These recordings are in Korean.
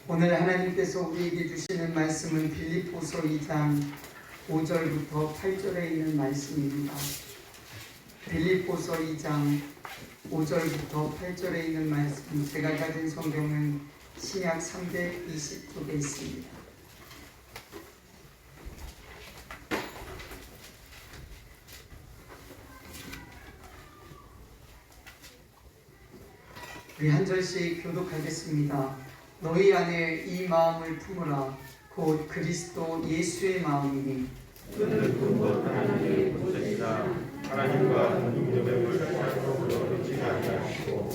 오늘 하나님께서 우리에게 주시는 말씀은 빌립보서 2장 5절부터 8절에 있는 말씀입니다. 빌립보서 2장 5절부터 8절에 있는 말씀, 제가 가진 성경은 신약 320쪽에 있습니다. 우리 한 절씩 교독하겠습니다. 너희 안에 이 마음을 품으라. 곧 그리스도 예수의 마음이니 그는 근본 하나님의 본체이다. 하나님과 동등됨을 살펴보려 놓지 아니하시고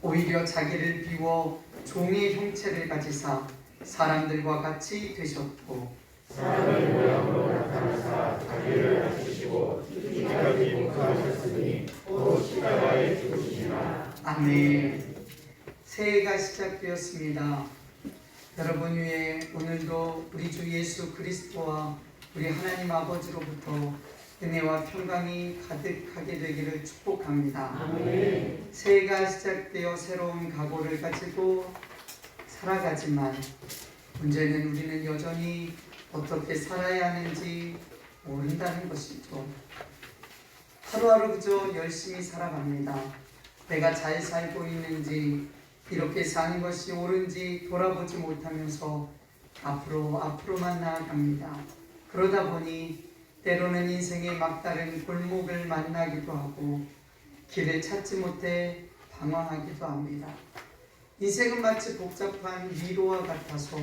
오히려 자기를 비워 종의 형체를 가지사 사람들과 같이 되셨고 사람의 모양으로 나타나사 자기를 낮추시고 죽기까지 못하셨으니 또 십자가에 죽으시니라. 아멘. 새해가 시작되었습니다. 여러분 위에 오늘도 우리 주 예수 그리스도와 우리 하나님 아버지로부터 은혜와 평강이 가득하게 되기를 축복합니다. 아멘. 새해가 시작되어 새로운 각오를 가지고 살아가지만 문제는 우리는 여전히 어떻게 살아야 하는지 모른다는 것이죠. 하루하루 그저 열심히 살아갑니다. 내가 잘 살고 있는지, 이렇게 사는 것이 옳은지 돌아보지 못하면서 앞으로만 나아갑니다. 그러다 보니 때로는 인생의 막다른 골목을 만나기도 하고 길을 찾지 못해 방황하기도 합니다. 인생은 마치 복잡한 미로와 같아서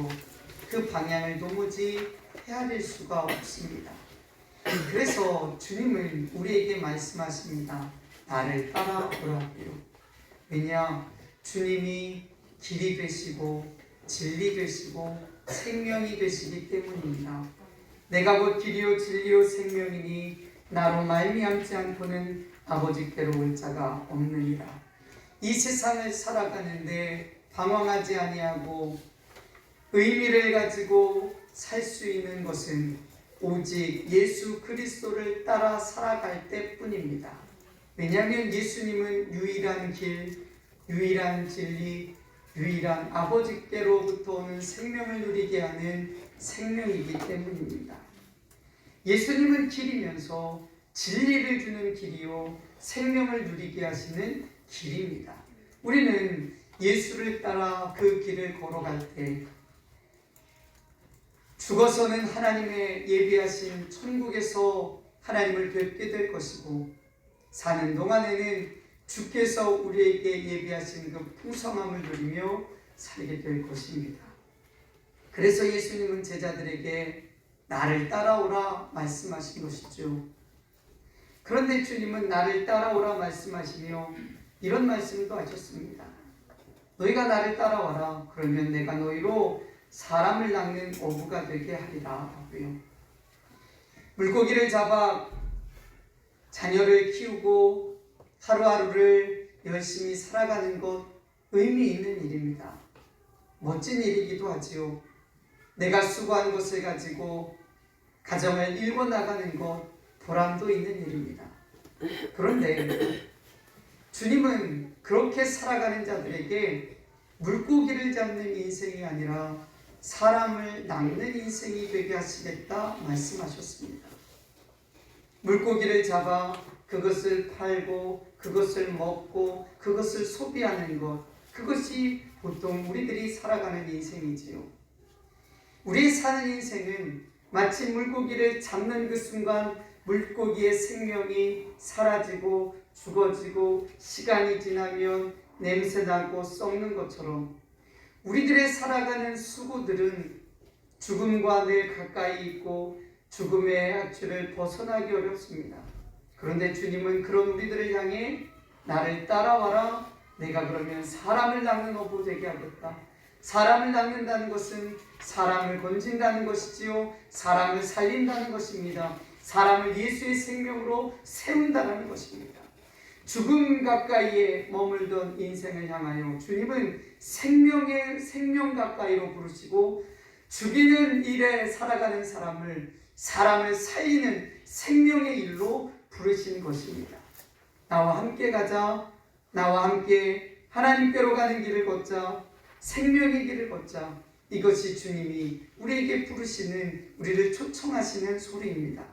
그 방향을 도무지 헤아릴 수가 없습니다. 그래서 주님은 우리에게 말씀하십니다. 나를 따라오라고요. 왜냐? 주님이 길이 되시고 진리 되시고 생명이 되시기 때문입니다. 내가 곧 길이요 진리요 생명이니 나로 말미암지 않고는 아버지께로 올 자가 없느니라. 이 세상을 살아가는데 방황하지 아니하고 의미를 가지고 살 수 있는 것은 오직 예수 그리스도를 따라 살아갈 때뿐입니다. 왜냐하면 예수님은 유일한 길, 유일한 진리, 유일한 아버지께로부터 오는 생명을 누리게 하는 생명이기 때문입니다. 예수님은 길이면서 진리를 주는 길이요 생명을 누리게 하시는 길입니다. 우리는 예수를 따라 그 길을 걸어갈 때 죽어서는 하나님의 예비하신 천국에서 하나님을 뵙게 될 것이고, 사는 동안에는 주께서 우리에게 예비하신 그 풍성함을 누리며 살게 될 것입니다. 그래서 예수님은 제자들에게 나를 따라오라 말씀하신 것이죠. 그런데 주님은 나를 따라오라 말씀하시며 이런 말씀도 하셨습니다. 너희가 나를 따라와라. 그러면 내가 너희로 사람을 낚는 어부가 되게 하리라 하고요. 물고기를 잡아 자녀를 키우고 하루하루를 열심히 살아가는 것 의미 있는 일입니다. 멋진 일이기도 하지요. 내가 수고한 것을 가지고 가정을 일궈 나가는 것 보람도 있는 일입니다. 그런데 주님은 그렇게 살아가는 자들에게 물고기를 잡는 인생이 아니라 사람을 낚는 인생이 되게 하시겠다 말씀하셨습니다. 물고기를 잡아 그것을 팔고 그것을 먹고 그것을 소비하는 것, 그것이 보통 우리들이 살아가는 인생이지요. 우리 사는 인생은 마치 물고기를 잡는 그 순간 물고기의 생명이 사라지고 죽어지고 시간이 지나면 냄새나고 썩는 것처럼 우리들의 살아가는 수고들은 죽음과 늘 가까이 있고 죽음의 악취를 벗어나기 어렵습니다. 그런데 주님은 그런 우리들을 향해 나를 따라와라. 내가 그러면 사람을 낚는 어부 되게 하겠다. 사람을 낚는다는 것은 사람을 건진다는 것이지요. 사람을 살린다는 것입니다. 사람을 예수의 생명으로 세운다는 것입니다. 죽음 가까이에 머물던 인생을 향하여 주님은 생명 가까이로 부르시고 죽이는 일에 살아가는 사람을 살리는 생명의 일로 부르신 것입니다. 나와 함께 가자. 나와 함께 하나님께로 가는 길을 걷자. 생명의 길을 걷자. 이것이 주님이 우리에게 부르시는, 우리를 초청하시는 소리입니다.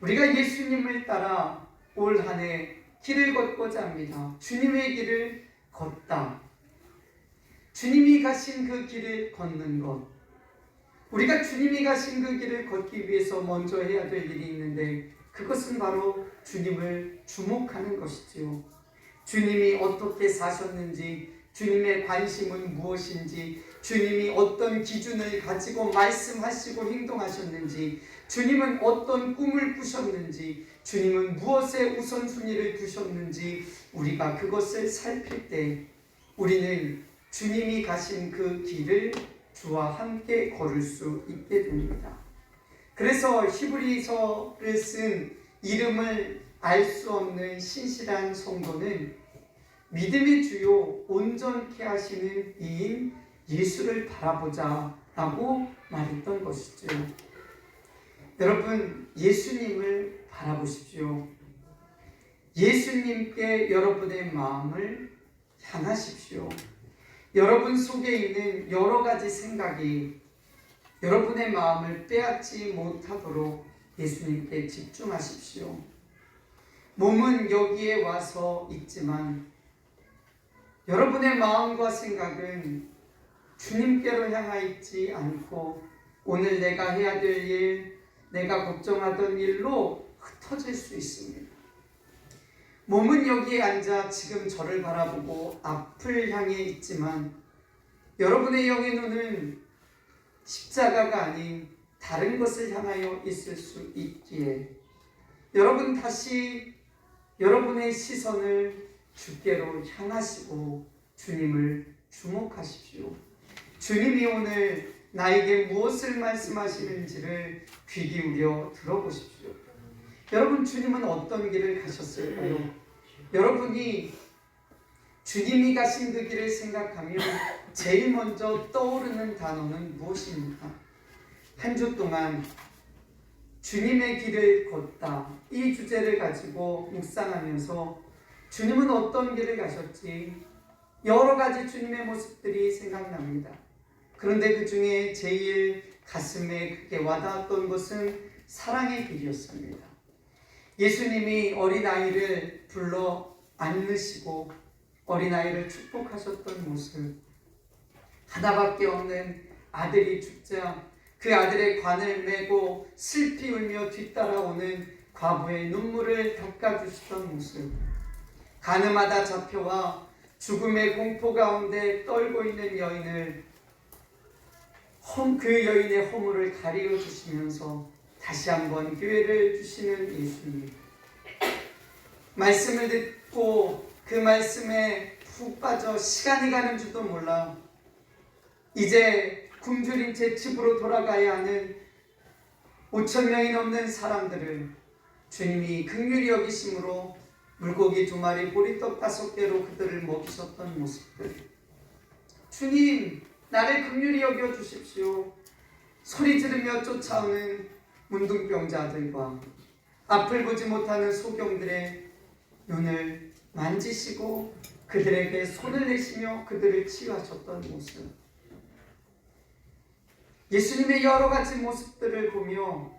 우리가 예수님을 따라 올 한 해 길을 걷고자 합니다. 주님의 길을 걷다. 주님이 가신 그 길을 걷는 것. 우리가 주님이 가신 그 길을 걷기 위해서 먼저 해야 될 일이 있는데, 그것은 바로 주님을 주목하는 것이지요. 주님이 어떻게 사셨는지, 주님의 관심은 무엇인지, 주님이 어떤 기준을 가지고 말씀하시고 행동하셨는지, 주님은 어떤 꿈을 꾸셨는지, 주님은 무엇에 우선순위를 두셨는지, 우리가 그것을 살필 때 우리는 주님이 가신 그 길을 주와 함께 걸을 수 있게 됩니다. 그래서 히브리서를 쓴 이름을 알 수 없는 신실한 성도는 믿음의 주요 온전케 하시는 이인 예수를 바라보자 라고 말했던 것이죠. 여러분, 예수님을 바라보십시오. 예수님께 여러분의 마음을 향하십시오. 여러분 속에 있는 여러 가지 생각이 여러분의 마음을 빼앗지 못하도록 예수님께 집중하십시오. 몸은 여기에 와서 있지만 여러분의 마음과 생각은 주님께로 향하 있지 않고 오늘 내가 해야 될 일, 내가 걱정하던 일로 흩어질 수 있습니다. 몸은 여기에 앉아 지금 저를 바라보고 앞을 향해 있지만 여러분의 영의 눈은 십자가가 아닌 다른 것을 향하여 있을 수 있기에 여러분 다시 여러분의 시선을 주께로 향하시고 주님을 주목하십시오. 주님이 오늘 나에게 무엇을 말씀하시는지를 귀 기울여 들어보십시오. 여러분, 주님은 어떤 길을 가셨을까요? 여러분이 주님이 가신 그 길을 생각하면 제일 먼저 떠오르는 단어는 무엇입니까? 한 주 동안 주님의 길을 걷다, 이 주제를 가지고 묵상하면서 주님은 어떤 길을 가셨지? 여러 가지 주님의 모습들이 생각납니다. 그런데 그 중에 제일 가슴에 크게 와닿았던 것은 사랑의 길이었습니다. 예수님이 어린아이를 불러 안으시고 어린아이를 축복하셨던 모습, 하나밖에 없는 아들이 죽자 그 아들의 관을 메고 슬피 울며 뒤따라오는 과부의 눈물을 닦아주시던 모습, 가늠하다 잡혀와 죽음의 공포 가운데 떨고 있는 여인을 그 여인의 허물을 가리워 주시면서 다시 한번 기회를 주시는 예수님. 말씀을 듣고 그 말씀에 푹 빠져 시간이 가는 줄도 몰라 이제 굶주린 채 집으로 돌아가야 하는 5,000명이 넘는 사람들을 주님이 긍휼히 여기심으로 물고기 2마리 보리떡 5개로 그들을 먹이셨던 모습들. 주님, 나를 긍휼히 여겨 주십시오. 소리 지르며 쫓아오는 문둥병자들과 앞을 보지 못하는 소경들의 눈을 만지시고 그들에게 손을 내시며 그들을 치유하셨던 모습. 예수님의 여러 가지 모습들을 보며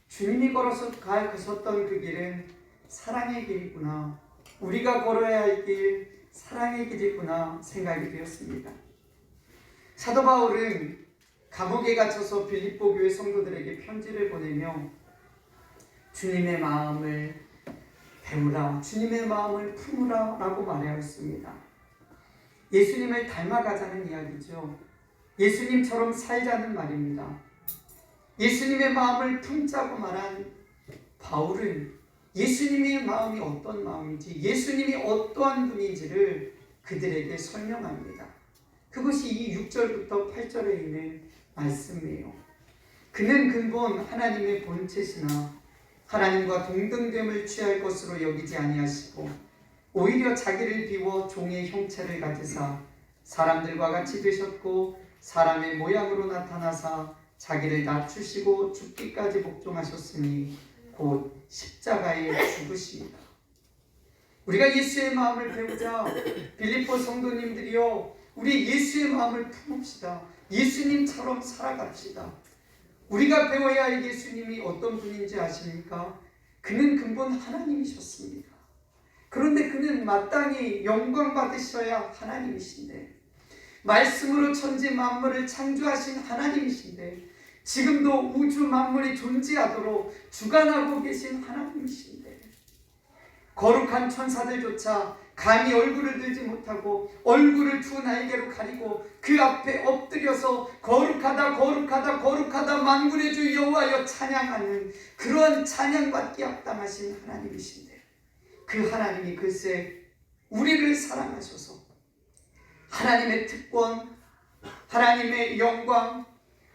주님이 걸어서 가셨던 그 길은 사랑의 길이구나, 우리가 걸어야 할 길 사랑의 길이구나 생각이 되었습니다. 사도 바울은 감옥에 갇혀서 빌립보 교회 성도들에게 편지를 보내며 주님의 마음을 배우라, 주님의 마음을 품으라 라고 말하였습니다. 예수님을 닮아가자는 이야기죠. 예수님처럼 살자는 말입니다. 예수님의 마음을 품자고 말한 바울은 예수님의 마음이 어떤 마음인지, 예수님이 어떠한 분인지를 그들에게 설명합니다. 그것이 이 6절부터 8절에 있는 말씀이에요. 그는 근본 하나님의 본체시나 하나님과 동등됨을 취할 것으로 여기지 아니하시고 오히려 자기를 비워 종의 형체를 가지사 사람들과 같이 되셨고 사람의 모양으로 나타나사 자기를 낮추시고 죽기까지 복종하셨으니 곧 십자가에 죽으십니다. 우리가 예수의 마음을 배우자. 빌립보 성도님들이요, 우리 예수의 마음을 품읍시다. 예수님처럼 살아갑시다. 우리가 배워야 할 예수님이 어떤 분인지 아십니까? 그는 근본 하나님이셨습니다. 그런데 그는 마땅히 영광 받으셔야 하나님이신데, 말씀으로 천지 만물을 창조하신 하나님이신데, 지금도 우주 만물이 존재하도록 주관하고 계신 하나님이신데, 거룩한 천사들조차 감히 얼굴을 들지 못하고 얼굴을 두 날개로 가리고 그 앞에 엎드려서 거룩하다 거룩하다 거룩하다 만군의 주 여호와여 찬양하는 그러한 찬양받기 합당하신 하나님이신데, 그 하나님이 글쎄 우리를 사랑하셔서 하나님의 특권, 하나님의 영광,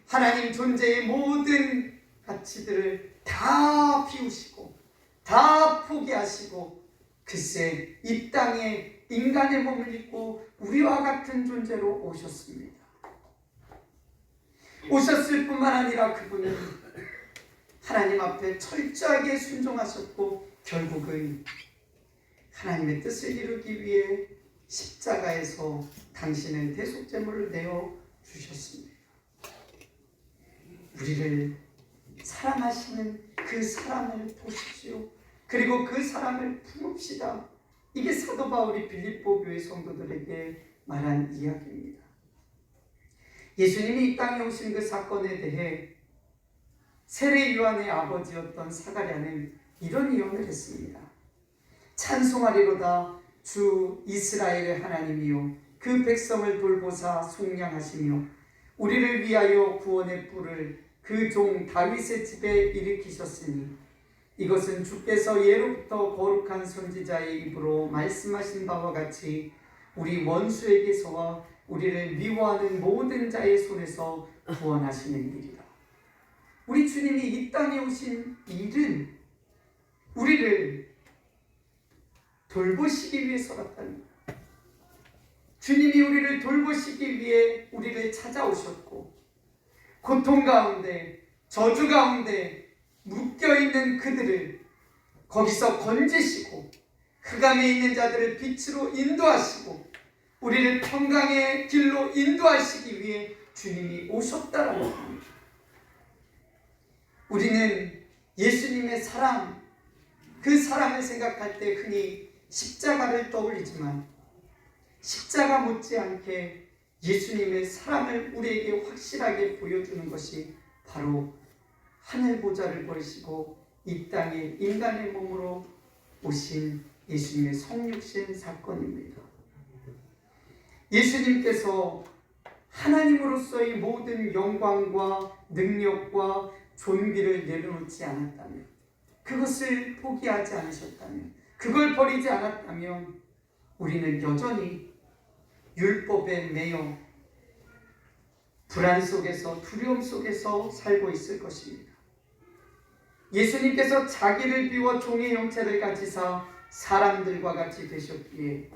하나님 존재의 모든 가치들을 다 비우시고 다 포기하시고 글쎄 이 땅에 인간의 몸을 입고 우리와 같은 존재로 오셨습니다. 오셨을 뿐만 아니라 그분은 하나님 앞에 철저하게 순종하셨고 결국은 하나님의 뜻을 이루기 위해 십자가에서 당신의 대속제물을 내어 주셨습니다. 우리를 사랑하시는 그 사랑을 보십시오. 그리고 그 사랑을 품읍시다. 이게 사도 바울이 빌립보 교회 성도들에게 말한 이야기입니다. 예수님이 이 땅에 오신 그 사건에 대해 세례 요한의 아버지였던 사가랴는 이런 예언을 했습니다. 찬송하리로다 주 이스라엘의 하나님이요 그 백성을 돌보사 속량하시며 우리를 위하여 구원의 뿔을 그 종 다윗의 집에 일으키셨으니 이것은 주께서 예로부터 거룩한 선지자의 입으로 말씀하신 바와 같이 우리 원수에게서와 우리를 미워하는 모든 자의 손에서 구원하시는 일이라. 우리 주님이 이 땅에 오신 일은 우리를 돌보시기 위해서였답니다. 주님이 우리를 돌보시기 위해 우리를 찾아오셨고, 고통 가운데 저주 가운데 묶여있는 그들을 거기서 건지시고 흑암에 있는 자들을 빛으로 인도하시고 우리를 평강의 길로 인도하시기 위해 주님이 오셨다라고 합니다. 우리는 예수님의 사랑, 그 사랑을 생각할 때 흔히 십자가를 떠올리지만 십자가 못지않게 예수님의 사랑을 우리에게 확실하게 보여주는 것이 바로 하늘 보좌를 버리시고 이 땅에 인간의 몸으로 오신 예수님의 성육신 사건입니다. 예수님께서 하나님으로서의 모든 영광과 능력과 존귀를 내려놓지 않았다면, 그것을 포기하지 않으셨다면, 그걸 버리지 않았다면 우리는 여전히 율법에 매여 불안 속에서 두려움 속에서 살고 있을 것입니다. 예수님께서 자기를 비워 종의 형체를 가지사 사람들과 같이 되셨기에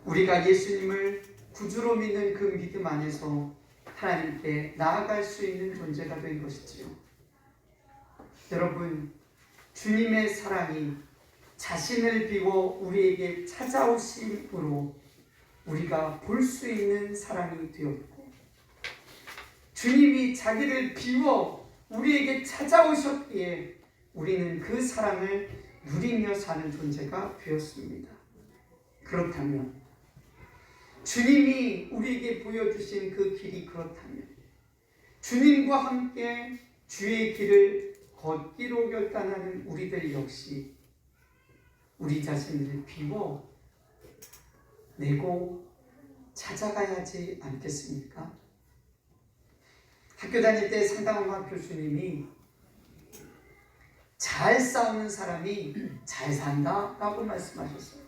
우리가 예수님을 구주로 믿는 그 믿음 안에서 하나님께 나아갈 수 있는 존재가 된 것이지요. 여러분, 주님의 사랑이 자신을 비워 우리에게 찾아오심으로 우리가 볼 수 있는 사랑이 되었고, 주님이 자기를 비워 우리에게 찾아오셨기에 우리는 그 사랑을 누리며 사는 존재가 되었습니다. 그렇다면 주님이 우리에게 보여주신 그 길이 그렇다면 주님과 함께 주의 길을 걷기로 결단하는 우리들 역시 우리 자신을 비워 내고 찾아가야 하지 않겠습니까? 학교 다닐 때 상담학 교수님이 잘 싸우는 사람이 잘 산다 라고 말씀하셨어요.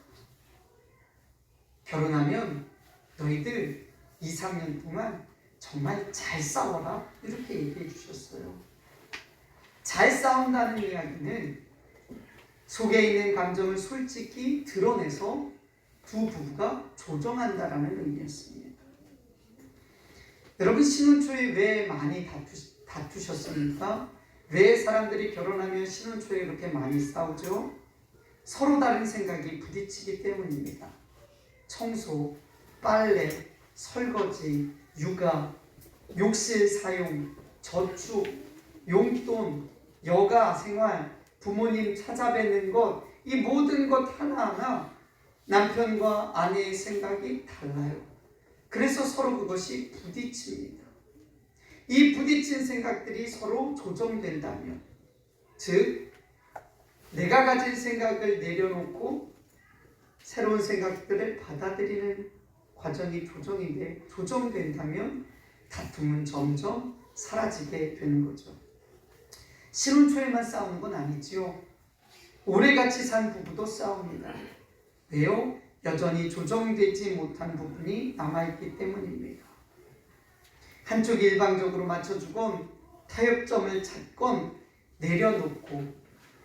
결혼하면 너희들 2, 3년 동안 정말 잘 싸워라 이렇게 얘기해 주셨어요. 잘 싸운다는 이야기는 속에 있는 감정을 솔직히 드러내서 두 부부가 조정한다라는 의미였습니다. 여러분, 신혼 초에 왜 많이 다투셨습니까? 왜 사람들이 결혼하면 신혼 초에 이렇게 많이 싸우죠? 서로 다른 생각이 부딪히기 때문입니다. 청소, 빨래, 설거지, 육아, 욕실 사용, 저축, 용돈, 여가 생활, 부모님 찾아뵙는 것, 이 모든 것 하나하나 남편과 아내의 생각이 달라요. 그래서 서로 그것이 부딪힙니다. 이 부딪힌 생각들이 서로 조정된다면, 즉 내가 가진 생각을 내려놓고 새로운 생각들을 받아들이는 과정이 조정된다면 다툼은 점점 사라지게 되는 거죠. 신혼 초에만 싸우는 건 아니지요. 오래 같이 산 부부도 싸웁니다. 왜요? 여전히 조정되지 못한 부분이 남아있기 때문입니다. 한쪽이 일방적으로 맞춰주건 타협점을 찾건 내려놓고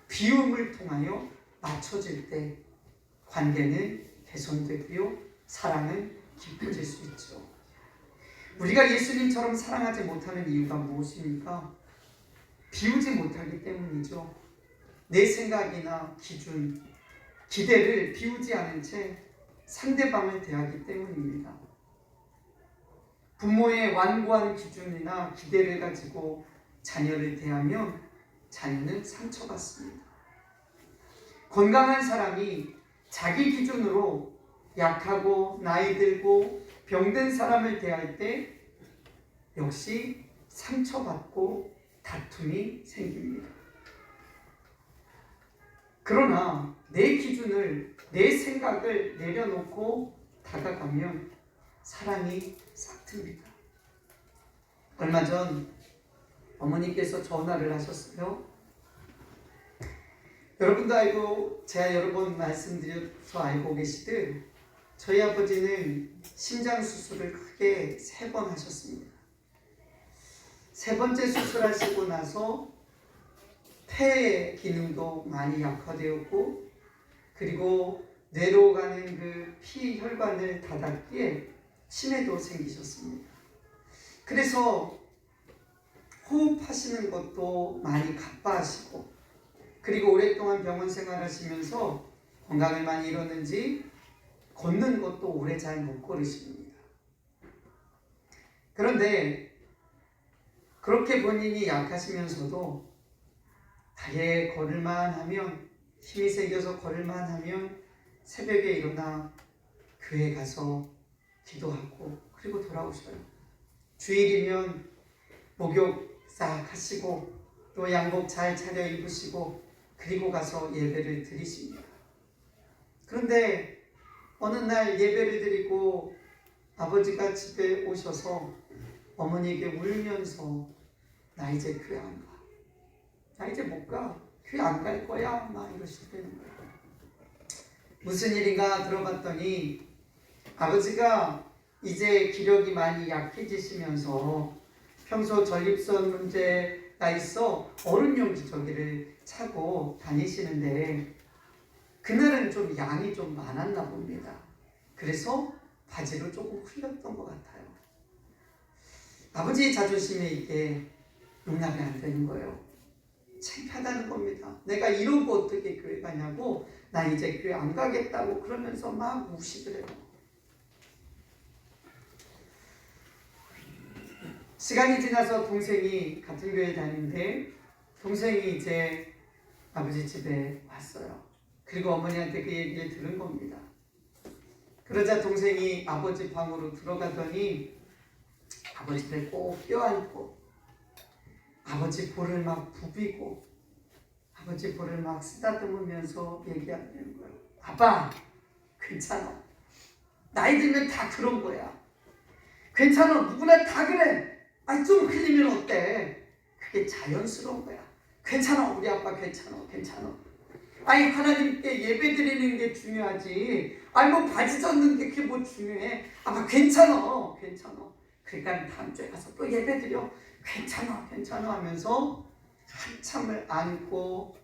비움을 통하여 맞춰질 때 관계는 개선되고요, 사랑은 깊어질 수 있죠. 우리가 예수님처럼 사랑하지 못하는 이유가 무엇입니까? 비우지 못하기 때문이죠. 내 생각이나 기준, 기대를 비우지 않은 채 상대방을 대하기 때문입니다. 부모의 완고한 기준이나 기대를 가지고 자녀를 대하면 자녀는 상처받습니다. 건강한 사람이 자기 기준으로 약하고 나이 들고 병든 사람을 대할 때 역시 상처받고 다툼이 생깁니다. 그러나 내 기준을, 내 생각을 내려놓고 다가가면 사랑이 싹틉니다. 얼마 전 어머니께서 전화를 하셨어요. 여러분도 알고 제가 여러 번 말씀드려서 알고 계시듯 저희 아버지는 심장 수술을 크게 3번 하셨습니다. 3번째 수술하시고 나서 폐의 기능도 많이 약화되었고, 그리고 뇌로 가는 그 피 혈관을 닫았기에 치매도 생기셨습니다. 그래서 호흡하시는 것도 많이 가빠하시고, 그리고 오랫동안 병원 생활하시면서 건강을 많이 잃었는지 걷는 것도 오래 잘 못 걸으십니다. 그런데 그렇게 본인이 약하시면서도 다리에 걸을만 하면, 힘이 생겨서 걸을만 하면 새벽에 일어나 교회 가서 기도하고 그리고 돌아오셔요. 주일이면 목욕 싹 하시고 또 양복 잘 차려 입으시고 그리고 가서 예배를 드리십니다. 그런데 어느 날 예배를 드리고 아버지가 집에 오셔서 어머니에게 울면서 나 이제 교회 안 가. 나 이제 못 가. 교회 안 갈 거야. 막 이러시는 거예요. 무슨 일인가 들어봤더니 아버지가 이제 기력이 많이 약해지시면서 평소 전립선 문제가 있어 어른용 기저귀를 차고 다니시는데 그날은 좀 양이 좀 많았나 봅니다. 그래서 바지를 조금 흘렸던 것 같아요. 아버지의 자존심에 이게 용납이 안 되는 거예요. 창피하다는 겁니다. 내가 이러고 어떻게 교회 가냐고, 나 이제 교회 안 가겠다고 그러면서 막 우시더래요. 시간이 지나서 동생이 같은 교회 다니는데 동생이 이제 아버지 집에 왔어요. 그리고 어머니한테 그 얘기를 들은 겁니다. 그러자 동생이 아버지 방으로 들어가더니 아버지를 꼭 껴안고 아버지 볼을 막 부비고 아버지 볼을 막 쓰다듬으면서 얘기하는 거예요. 아빠, 괜찮아. 나이 들면 다 그런 거야. 괜찮아. 누구나 다 그래. 아니 좀 흘리면 어때? 그게 자연스러운 거야. 괜찮아. 우리 아빠 괜찮아. 괜찮아. 아니 하나님께 예배 드리는 게 중요하지. 아니 뭐 바지 젖는 게 그게 뭐 중요해. 아빠 괜찮아. 괜찮아. 그러니까 다음 주에 가서 또 예배 드려. 괜찮아. 괜찮아 하면서 한참을 안고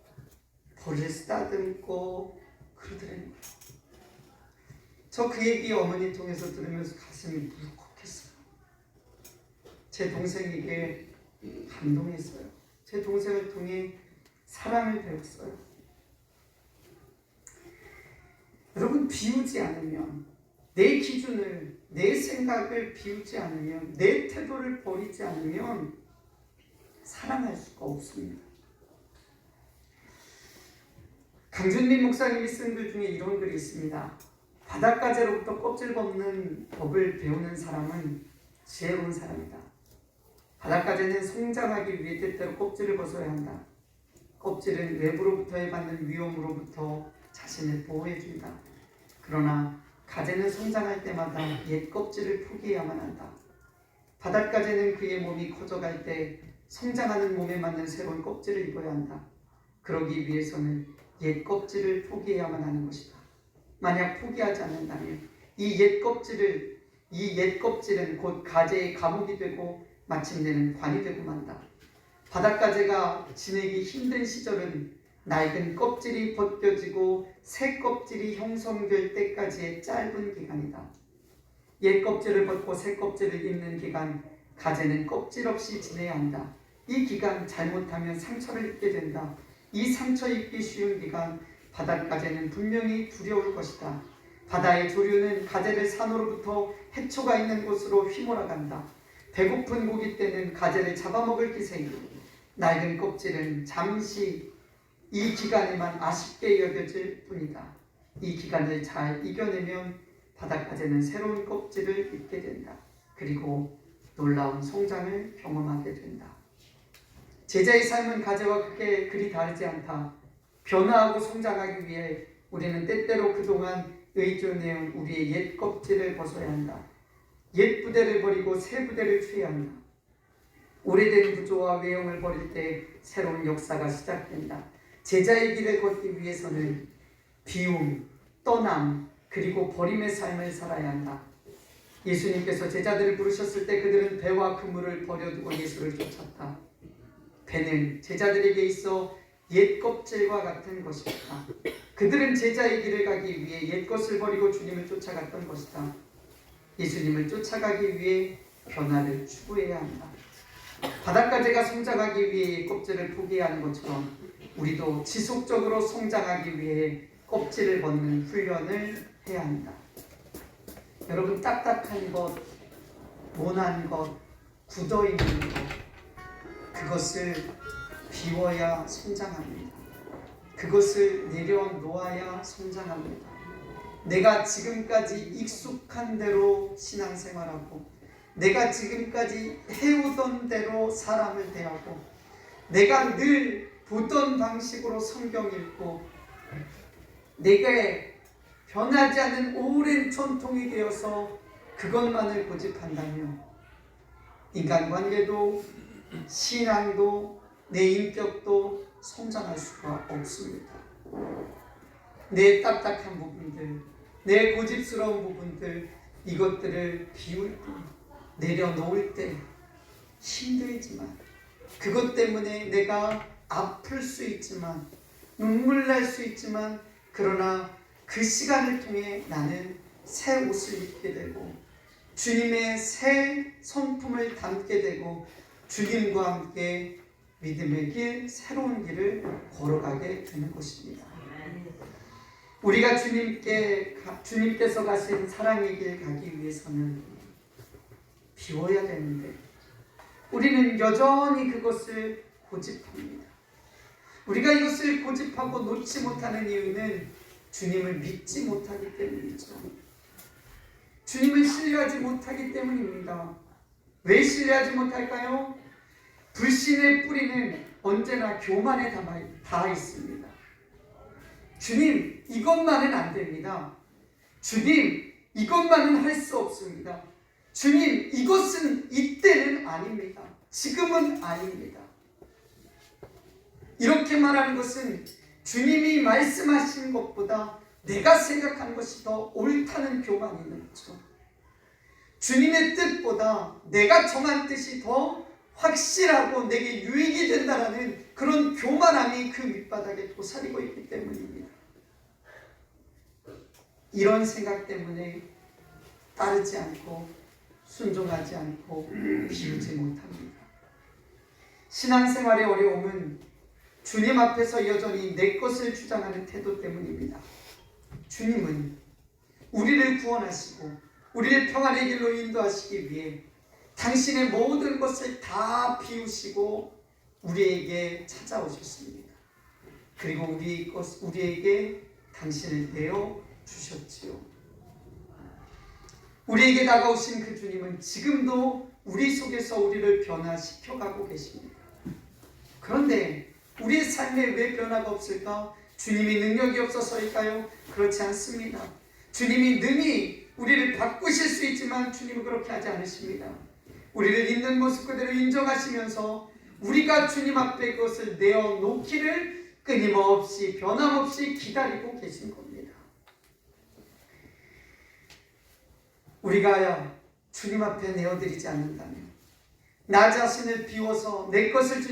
볼을 쓰다듬고 그러더라는 거예요. 저 그 얘기 어머니 통해서 들으면서 가슴이 물컥했어요. 제 동생에게 감동했어요. 제 동생을 통해 사랑을 배웠어요. 여러분, 비우지 않으면 내 기준을 내 생각을 비우지 않으면, 내 태도를 버리지 않으면 사랑할 수가 없습니다. 강준민 목사님이 쓴 글 중에 이런 글이 있습니다. 바닷가재로부터 껍질 벗는 법을 배우는 사람은 지혜로운 사람이다. 바닷가재는 성장하기 위해 때때로 껍질을 벗어야 한다. 껍질은 외부로부터의 받는 위험으로부터 자신을 보호해준다. 그러나 가재는 성장할 때마다 옛 껍질을 포기해야만 한다. 바닷가재는 그의 몸이 커져갈 때 성장하는 몸에 맞는 새로운 껍질을 입어야 한다. 그러기 위해서는 옛 껍질을 포기해야만 하는 것이다. 만약 포기하지 않는다면 이 옛 껍질은 곧 가재의 감옥이 되고 마침내는 관이 되고 만다. 바닷가재가 지내기 힘든 시절은 낡은 껍질이 벗겨지고 새 껍질이 형성될 때까지의 짧은 기간이다. 옛 껍질을 벗고 새 껍질을 입는 기간, 가재는 껍질 없이 지내야 한다. 이 기간 잘못하면 상처를 입게 된다. 이 상처 입기 쉬운 기간, 바닷가재는 분명히 두려울 것이다. 바다의 조류는 가재를 산으로부터 해초가 있는 곳으로 휘몰아간다. 배고픈 고기 떼는 가재를 잡아먹을 기세이다. 낡은 껍질은 잠시 이 기간에만 아쉽게 여겨질 뿐이다. 이 기간을 잘 이겨내면 바닷가재는 새로운 껍질을 입게 된다. 그리고 놀라운 성장을 경험하게 된다. 제자의 삶은 가재와 크게 그리 다르지 않다. 변화하고 성장하기 위해 우리는 때때로 그동안 의존해온 우리의 옛 껍질을 벗어야 한다. 옛 부대를 버리고 새 부대를 취해야 한다. 오래된 구조와 외형을 버릴 때 새로운 역사가 시작된다. 제자의 길을 걷기 위해서는 비움, 떠남, 그리고 버림의 삶을 살아야 한다. 예수님께서 제자들을 부르셨을 때 그들은 배와 그물을 버려두고 예수를 쫓았다. 배는 제자들에게 있어 옛 껍질과 같은 것이다. 그들은 제자의 길을 가기 위해 옛 것을 버리고 주님을 쫓아갔던 것이다. 예수님을 쫓아가기 위해 변화를 추구해야 한다. 바닷가재가 성장하기 위해 껍질을 포기해야 하는 것처럼 우리도 지속적으로 성장하기 위해 껍질을 벗는 훈련을 해야 한다. 여러분, 딱딱한 것, 모난 것, 굳어있는 것, 그것을 비워야 성장합니다. 그것을 내려놓아야 성장합니다. 내가 지금까지 익숙한 대로 신앙생활하고, 내가 지금까지 해오던 대로 사람을 대하고, 내가 늘 보던 방식으로 성경 읽고, 내게 변하지 않는 오랜 전통이 되어서 그것만을 고집한다면 인간관계도 신앙도 내 인격도 성장할 수가 없습니다. 내 딱딱한 부분들, 내 고집스러운 부분들, 이것들을 비울 때, 내려놓을 때 힘들지만, 그것 때문에 내가 아플 수 있지만, 눈물 날 수 있지만, 그러나 그 시간을 통해 나는 새 옷을 입게 되고 주님의 새 성품을 담게 되고 주님과 함께 믿음의 길, 새로운 길을 걸어가게 되는 것입니다. 우리가 주님께서 가신 사랑의 길 가기 위해서는 비워야 되는데 우리는 여전히 그것을 고집합니다. 우리가 이것을 고집하고 놓지 못하는 이유는 주님을 믿지 못하기 때문이죠. 주님을 신뢰하지 못하기 때문입니다. 왜 신뢰하지 못할까요? 불신의 뿌리는 언제나 교만에 닿아 있습니다. 주님, 이것만은 안 됩니다. 주님, 이것만은 할 수 없습니다. 주님, 이것은 이때는 아닙니다. 지금은 아닙니다. 이렇게 말하는 것은 주님이 말씀하신 것보다 내가 생각한 것이 더 옳다는 교만이 있는 거죠. 주님의 뜻보다 내가 정한 뜻이 더 확실하고 내게 유익이 된다라는 그런 교만함이 그 밑바닥에 도사리고 있기 때문입니다. 이런 생각 때문에 따르지 않고 순종하지 않고 비우지 못합니다. 신앙생활의 어려움은 주님 앞에서 여전히 내 것을 주장하는 태도 때문입니다. 주님은 우리를 구원하시고 우리를 평안의 길로 인도하시기 위해 당신의 모든 것을 다 비우시고 우리에게 찾아오셨습니다. 그리고 우리에게 당신을 내어 주셨지요. 우리에게 다가오신 그 주님은 지금도 우리 속에서 우리를 변화시켜 가고 계십니다. 그런데 우리의 삶에 왜 변화가 없을까? 주님이 능력이 없어서일까요? 그렇지 않습니다. 주님이 능히 우리를 바꾸실 수 있지만 주님은 그렇게 하지 않으십니다. 우리를 있는 모습 그대로 인정하시면서 우리가 주님 앞에 그것을 내어놓기를 끊임없이 변함없이 기다리고 계신 겁니다. 우리가 주님 앞에 내어드리지 않는다면, 나 자신을 비워서 내 것을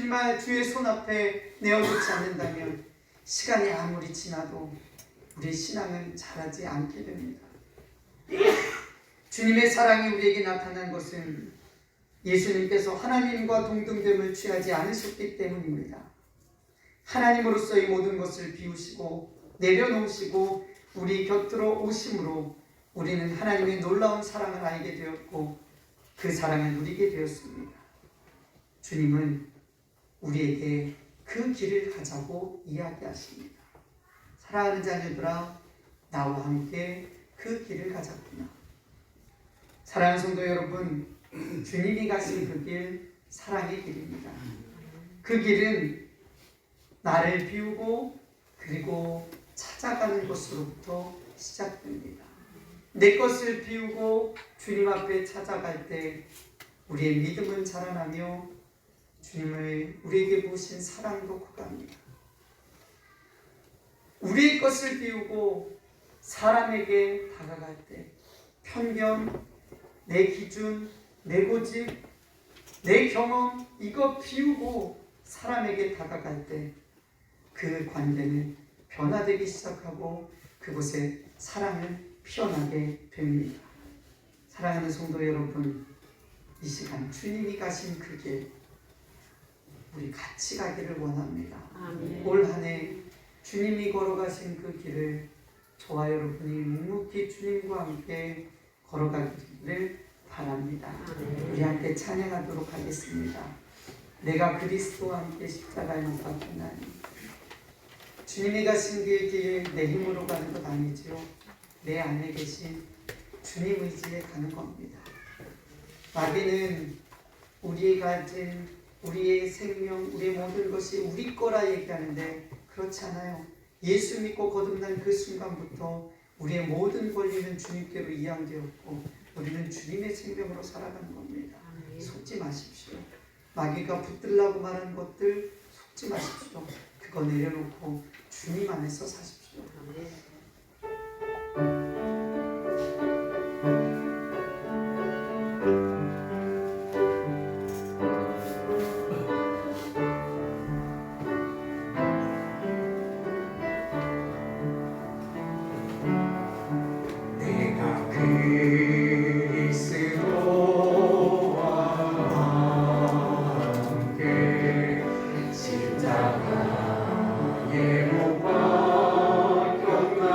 주의 손 앞에 내어놓지 않는다면 시간이 아무리 지나도 우리의 신앙은 자라지 않게 됩니다. 주님의 사랑이 우리에게 나타난 것은 예수님께서 하나님과 동등됨을 취하지 않으셨기 때문입니다. 하나님으로서의 모든 것을 비우시고 내려놓으시고 우리 곁으로 오심으로 우리는 하나님의 놀라운 사랑을 알게 되었고 그 사랑을 누리게 되었습니다. 주님은 우리에게 그 길을 가자고 이야기하십니다. 사랑하는 자녀들아, 나와 함께 그 길을 가자꾸나. 사랑하는 성도 여러분, 주님이 가신 그 길, 사랑의 길입니다. 그 길은 나를 비우고 그리고 찾아가는 것으로부터 시작됩니다. 내 것을 비우고 주님 앞에 찾아갈 때 우리의 믿음은 자라나며 주님을 우리에게 부으신 사랑도 커갑니다. 우리의 것을 비우고 사람에게 다가갈 때 편견, 내 기준, 내 고집, 내 경험 이거 비우고 사람에게 다가갈 때 그 관계는 변화되기 시작하고 그곳에 사랑은 피어나게 됩니다. 사랑하는 성도 여러분, 이 시간 주님이 가신 그 길 우리 같이 가기를 원합니다. 아멘. 올 한 해 주님이 걸어가신 그 길을 저와 여러분이 묵묵히 주님과 함께 걸어가기를 바랍니다. 우리 함께 찬양하도록 하겠습니다. 내가 그리스도와 함께 십자가에 못 박혔나니. 주님이 가신 그 길 내 힘으로 가는 것 아니지요. 내 안에 계신 주님 의지에 가는 겁니다. 마귀는 우리의 가진 우리의 생명, 우리의 모든 것이 우리 거라 얘기하는데 그렇지 않아요. 예수 믿고 거듭난 그 순간부터 우리의 모든 권리는 주님께로 이양되었고 우리는 주님의 생명으로 살아가는 겁니다. 속지 마십시오. 마귀가 붙들라고 말한 것들 속지 마십시오. 그거 내려놓고 주님 안에서 사십시오. 내가 그리스도와 함께 십자가에 못 박혔나니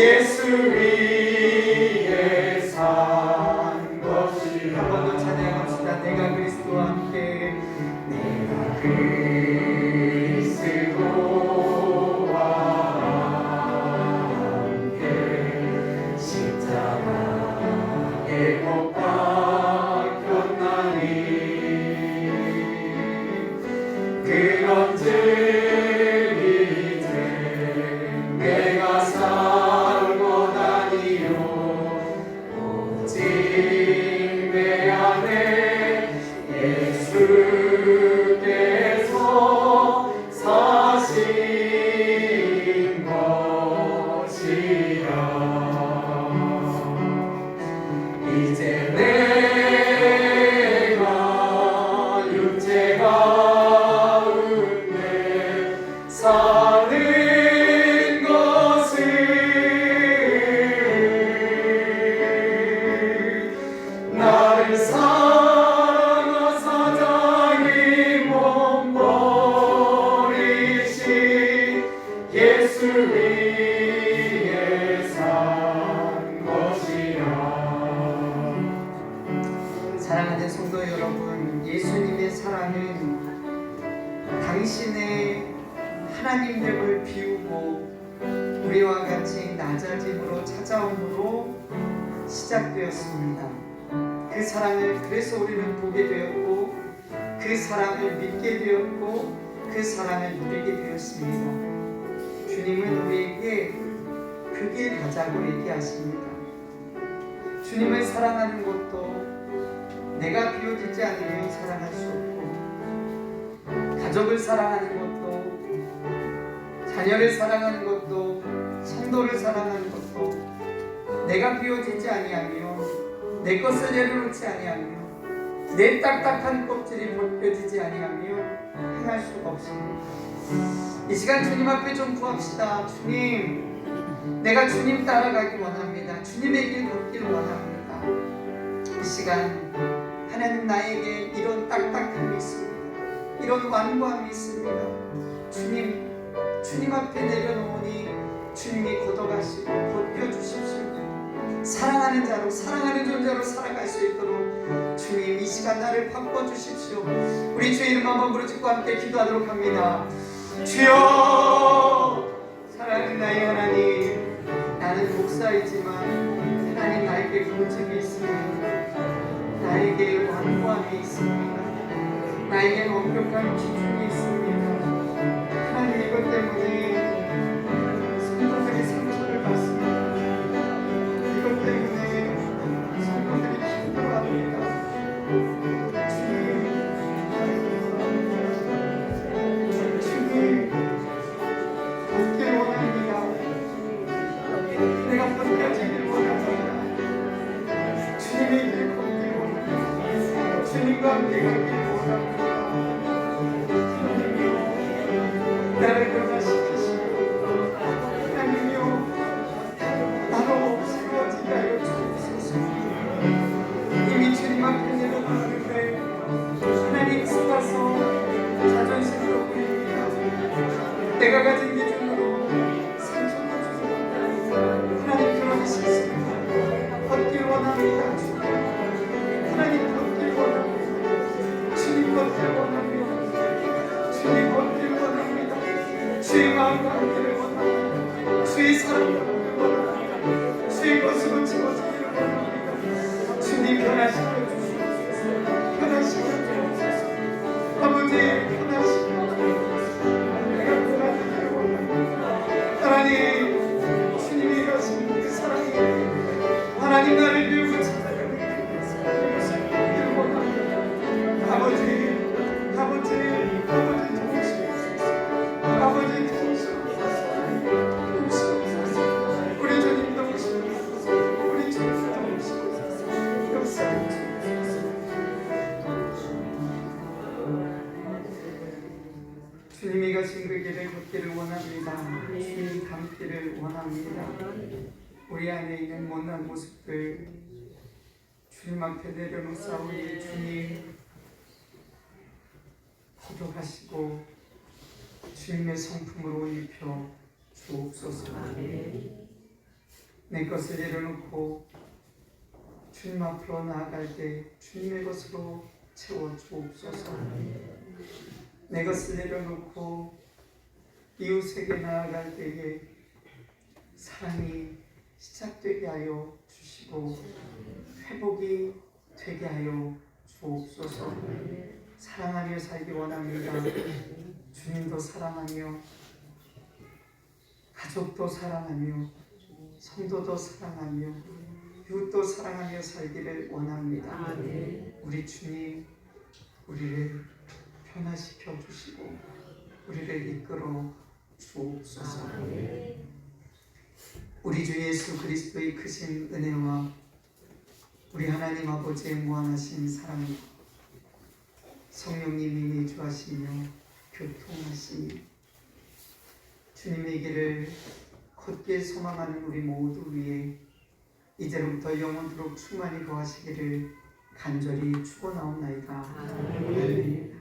예수 위에 산 것이 한 번 더 찬양합시다. 내가 그리스도와 함께 내가 그리스도와 함께 십자가에 못 박혔나니 그런즉 사랑하는 성도 여러분, 예수님의 사랑은 당신의 하나님됨을 비우고 우리와 같이 낮아짐으로 찾아옴으로 시작되었습니다. 그 사랑을 그래서 우리는 보게 되었고 그 사랑을 믿게 되었고 그 사랑을 누리게 되었습니다. 주님은 우리에게 그 길 가자고 얘기하십니다. 주님을 사랑하는 것도 내가 비워지지 않으면 사랑할 수 없고, 가족을 사랑하는 것도, 자녀를 사랑하는 것도, 성도를 사랑하는 것도 내가 비워지지 아니하며 내 것을 내려놓지 아니하며 내 딱딱한 껍질이 벗겨지지 아니하며 행할 수가 없습니다. 이 시간 주님 앞에 좀 구합시다. 주님, 내가 주님 따라가기 원합니다. 주님의 길 걷기를 원합니다. 이 시간 하나님 나에게 이런 딱딱함이 있습니다. 이런 완고함이 있습니다. 주님 앞에 내려놓으니 주님이 걷어가시고 벗겨주십시오. 사랑하는 자로, 사랑하는 존재로 살아갈 수 있도록 주님 이 시간 나를 바꿔주십시오. 우리 주의 이름 한번 부르짖고 함께 기도하도록 합니다. 주여, 사랑하는 나의 하나님, 나는 목사이지만 하나님 나에게 고집이 있습니다. 나에게 완고함이 있습니다. 나에게는 엄격한 기준이 있습니다. 하나님, 이것 때문에 성도들이 상처를 받습니다. 이것 때문에 성도들이 힘들어합니다. 주님, 벗기를 원합니다. 내가 벗겨지기를 원합니다. 주님의 길 걷기를 원합니다. 주님과 함께 가기를 원합니다. 나를 변화시키시고 하나님이여, 나로 새로워지게 하여 주옵소서. 이미 주님 앞에 내려놓았는데 하나님 속아서 자존심도 보입니다. 내가 가진 기준으로 상처도 주고 하나님 그런 실수입니다. 벗길 원합니다. 하나님 벗길 원합니다. 주님 벗길 원합니다. 주님 벗길 원합니다. 주의 마음과 함께를 원합니다. 주의 사랑과 함께를 원합니다. 주의 것으로 채워지기를 원합니다. 주님 변화시켜 주시옵소서. 변화시켜 주옵소서. 아버지 변화시켜 주옵소서. 내가 변화되기를 원합니다. 하나님, 주님이 가신 그 사랑이 하나님 나를 밀고 찾아가는 그것을 보기를 원합니다. 아버지 도우시옵소서. 아버지 도우시옵소서. 우리 주님 도우시옵소서. 우리 주님 도우시옵소서. 역사해 주옵소서. 주님이 가신 그 길을 걷기를 원합니다. 주님 닮기를 원합니다. 우리 안에 있는 못난 모습들 주님 앞에 내려놓사오니 주님 기도하시고 주님의 성품으로 입혀 주옵소서. 내 것을 내려놓고 주님 앞으로 나아갈 때 주님의 것으로 채워 주옵소서. 내 것을 내려놓고 이웃에게 나아갈 때에 사랑이 시작되게 하여 주시고 회복이 되게 하여 주옵소서. 사랑하며 살기 원합니다. 주님도 사랑하며 가족도 사랑하며 성도도 사랑하며 이웃도 사랑하며 살기를 원합니다. 우리 주님 우리를 변화시켜 주시고 우리를 이끌어 주옵소서. 우리 주 예수 그리스도의 크신 은혜와 우리 하나님 아버지의 무한하신 사랑과 성령님이 내주하시며 교통하시니 주님의 길을 걷게 소망하는 우리 모두 위에 이제로부터 영원토록 충만히 거하시기를 간절히 축원하옵나이다. 아멘.